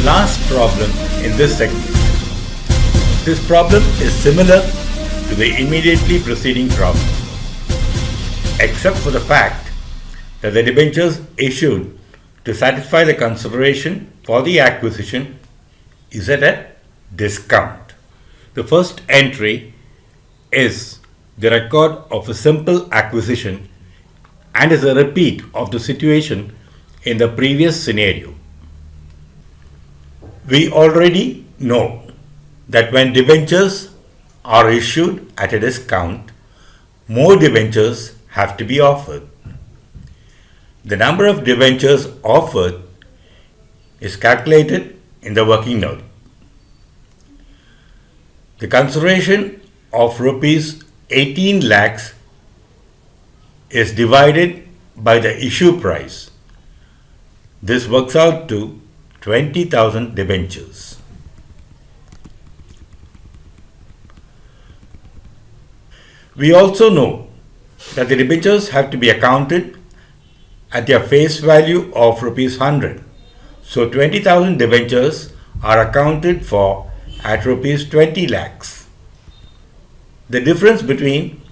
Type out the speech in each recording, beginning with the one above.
last problem in this segment. This problem is similar to the immediately preceding problem, except for the fact that the debentures issued to satisfy the consideration for the acquisition is at a discount. The first entry is the record of a simple acquisition and is a repeat of the situation in the previous scenario. We already know that when debentures are issued at a discount, more debentures have to be offered. The number of debentures offered is calculated in the working note. The consideration of rupees 18 lakhs is divided by the issue price. This works out to 20,000 debentures. We also know that the debentures have to be accounted at their face value of rupees 100. So 20,000 debentures are accounted for at rupees 20 lakhs. The difference between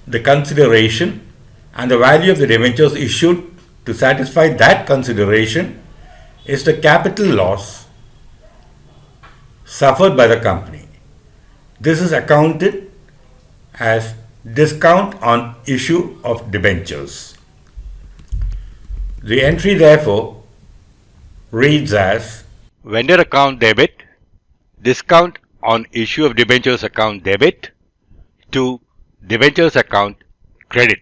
the consideration and the value of the debentures issued to satisfy that consideration is the capital loss suffered by the company. This is accounted as discount on issue of debentures. The entry therefore reads as vendor account debit, discount on issue of debentures account debit to debentures account credit.